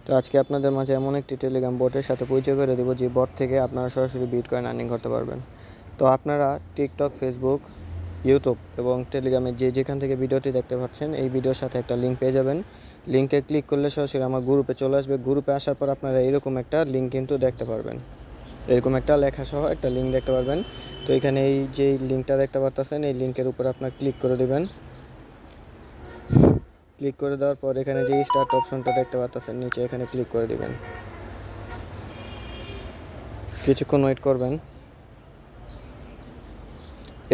তো আজকে আপনাদের মাঝে এমন একটি টেলিগ্রাম বটের সাথে পরিচয় করে দেবো যে বট থেকে আপনারা সরাসরি বিটকয়েন আর্নিং করতে পারবেন। তো আপনারা টিকটক, ফেসবুক, ইউটিউব এবং টেলিগ্রামে যেখান থেকে ভিডিওটি দেখতে পাচ্ছেন এই ভিডিওর সাথে একটা লিঙ্ক পেয়ে যাবেন। লিঙ্কে ক্লিক করলে সরাসরি আমার গ্রুপে চলে আসবে। গ্রুপে আসার পর আপনারা এরকম একটা লিঙ্ক কিন্তু দেখতে পারবেন, এরকম একটা লেখা সহ একটা লিঙ্ক দেখতে পারবেন। তো এখানে এই যে লিঙ্কটা দেখতে পারতেছেন এই লিঙ্কের উপর আপনার ক্লিক করে দেবেন। ক্লিক করে দেওয়ার পর এখানে যে স্টার্ট অপশনটা দেখতে পাচ্ছেন নিচে, এখানে ক্লিক করে দিবেন। কিছুক্ষণ ওয়েট করবেন।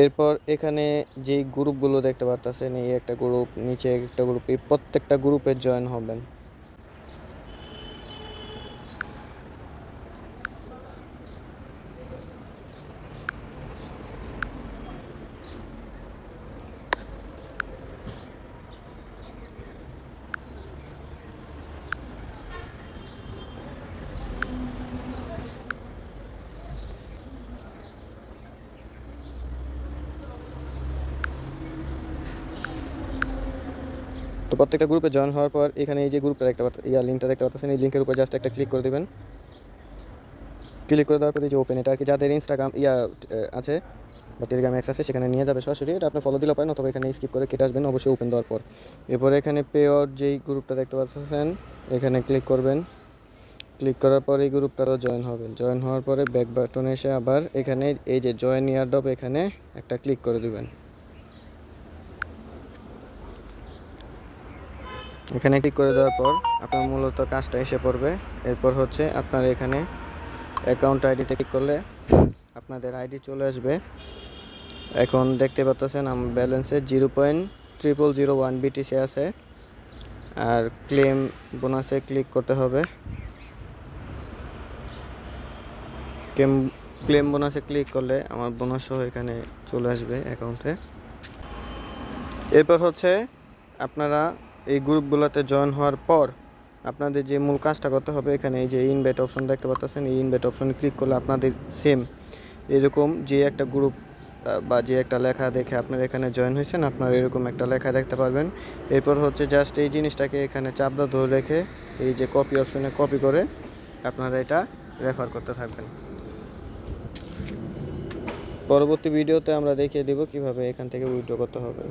এরপর এখানে যেই গ্রুপগুলো দেখতে পাচ্ছেন এই একটা গ্রুপ, নিচে একটা গ্রুপ, এই প্রত্যেকটা গ্রুপে জয়েন হবেন। তো প্রত্যেকটা গ্রুপে জয়েন হওয়ার পর এখানে এই যে গ্রুপটা দেখতে পাচ্ছেন, লিঙ্কটা দেখতে পাচ্ছেন, এই লিঙ্কের উপর জাস্ট একটা ক্লিক করে দেবেন। ক্লিক করে দেওয়ার পরে যে ওপেন, এটা আর কি যাদের ইনস্টাগ্রাম আছে বা টেলিগ্রাম অ্যাক্সেস আছে সেখানে নিয়ে যাবে সরাসরি। এটা আপনি ফলো দিলে পারেন, অথবা এখানে স্কিপ করে কেটে আসবেন অবশ্যই ওপেন দেওয়ার পর। এরপরে এখানে পেওর যেই গ্রুপটা দেখতে পাচ্ছেন এখানে ক্লিক করবেন। ক্লিক করার পর এই গ্রুপটাতেও জয়েন হবেন। জয়েন হওয়ার পরে ব্যাক বাটনে এসে আবার এখানে এই যে জয়েন ইয়ারড্রপ এখানে একটা ক্লিক করে দিবেন। এখানে ক্লিক করে দেওয়ার পর আপনার মূলত কাজটা এসে পড়বে। এরপর হচ্ছে আপনার এখানে অ্যাকাউন্ট আইডিতে ক্লিক করলে আপনাদের আইডি চলে আসবে। এখন দেখতে পাচ্ছেন আমার ব্যালেন্সে 0.0001 BTC আছে। আর ক্লেম বোনাসে ক্লিক করতে হবে। ক্লেম বোনাসে ক্লিক করলে আমার বোনাস সহ এখানে চলে আসবে অ্যাকাউন্টে। এরপর হচ্ছে আপনারা এই গ্রুপগুলোতে জয়েন হওয়ার পর আপনাদের যে মূল কাজটা করতে হবে, এখানে এই যে ইনভাইট অপশন দেখতে পাচ্ছেন, এই ইনভাইট অপশনে ক্লিক করলে আপনাদের সেম এরকম যে একটা গ্রুপ বা যে একটা লেখা দেখে আপনারা এখানে জয়েন হয়েছেন, আপনারা এরকম একটা লেখা দেখতে পারবেন। এরপর হচ্ছে জাস্ট এই জিনিসটাকে এখানে চাপটা ধরে রেখে এই যে কপি অপশনে কপি করে আপনারা এটা রেফার করতে থাকবেন। পরবর্তী ভিডিওতে আমরা দেখিয়ে দেব কিভাবে এখান থেকে উইথড্র করতে হবে।